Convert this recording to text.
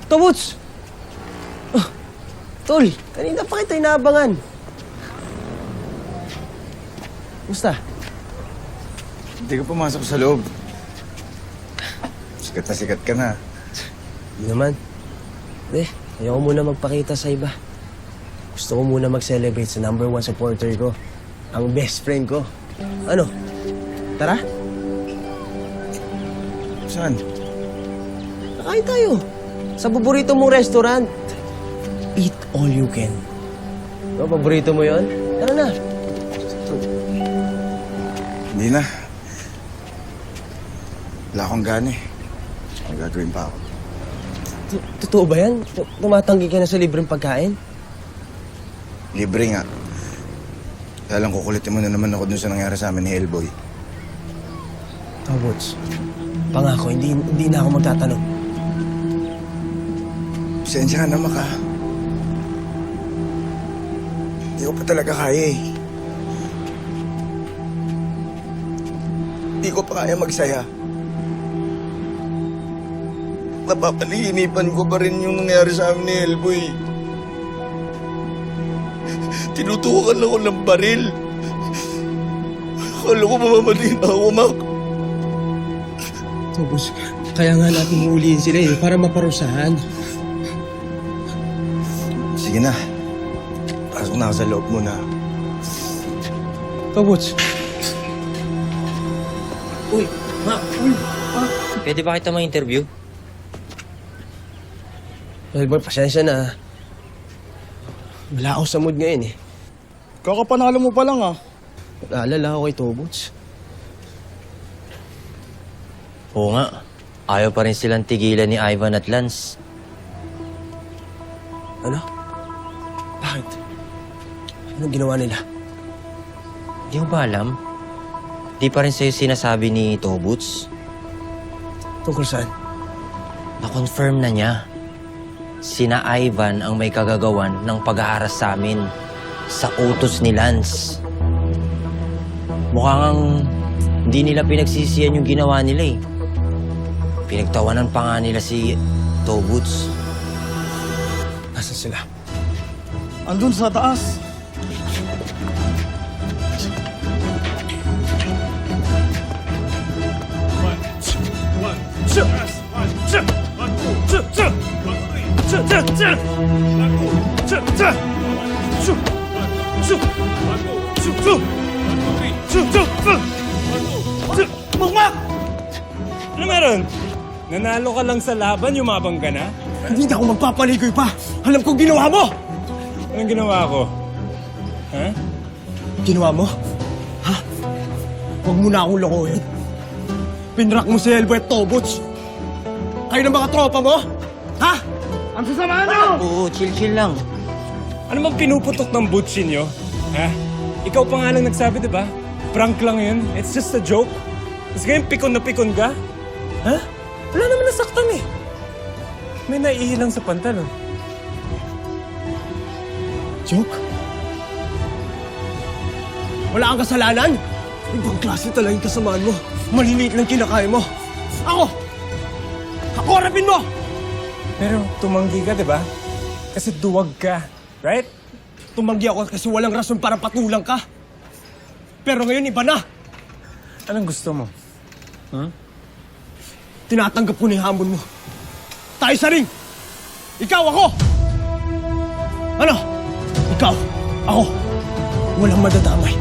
Tobots! Oh, tol, kanina pa kita inaabangan. Musta? Hindi ka pumasok sa loob. Sikat na sikat ka na. Hindi naman. Ayoko muna magpakita sa iba. Gusto ko muna mag-celebrate sa #1 supporter ko. Ang best friend ko. Ano? Tara? Saan? Kakain tayo. Sa paborito mong restaurant. Eat all you can. No, paborito mo yon? Tara na. Hindi na. Wala akong gana eh. May gagawin pa ako. Totoo ba yan? Tumatanggi ka na sa libreng pagkain? Libre nga. Kaya lang kukulitin mo na naman ako dun sa nangyari sa amin ni Hellboy. Tobots, pangako, hindi na ako magtatanong. Pasensya ka na, Maka. Hindi ko pa talaga kaya eh. Hindi ko pa kaya magsaya. Napapanihinipan ko pa rin yung nangyari sa amin ni Hellboy. Tinutukan ako ng baril. Akala ko mamamatay na ako, Mac. Tobots, kaya nga natin huulihin sila para maparusahan. Sige na. Pasok na ako sa loob muna. Tobots. Uy, Ma! Uy! Pwede ba kita ma-interview? Hellboy, pasensya na. Wala ako sa mood ngayon eh. Kakapanalo mo pa lang ah. Naalala ako kay Tobots. Oo nga. Ayaw pa rin silang tigilan ni Ivan at Lance. Ano? Bakit? Anong ginawa nila? Di mo ba alam? Di pa rin sa'yo sinasabi ni Tobots. Tungkol saan? Na-confirm na niya. Sina Ivan ang may kagagawan ng pag-aaras sa amin sa utos ni Lance. Mukhang hindi nila pinagsisiyan yung ginawa nila eh. Pinagtawanan pa nga nila si Tobots. Nasaan sila? Andun sa taas. Mukmak! Ano meron? Nanalo ka lang sa laban, yumabang ka na? Hindi na ako magpapaligoy pa! Alam ko ginawa mo! Anong ginawa ko? Ha? Ginawa mo? Ha? Huwag mo na akong lokohin. Pinrak mo si Hellboy at Tobots. Kayo ng mga tropa mo? Ha? Ang sasama nyo! Oo, chill lang. Ano bang pinuputok ng butsi nyo? Ha? Ikaw pa nga lang nagsabi, di ba? Prank lang yun. It's just a joke. Tapos ngayon, pikon na pikon ka? Ha? Wala naman nasaktan eh. May naiilang sa pantalon. Joke? Wala kang kasalanan? Ibang klase talaga yung kasamaan mo. Maliliit lang kinakaya mo. Ako! Ako harapin mo! Pero tumanggi ka, di ba? Kasi duwag ka. Right? Tumanggi ako kasi walang rason para patulang ka. Pero ngayon iba na. Anong gusto mo? Tinatanggap ko na yung hamon mo. Tayo sa ring! Ikaw, ako! Ano? Ikaw, ako. Walang madadamay.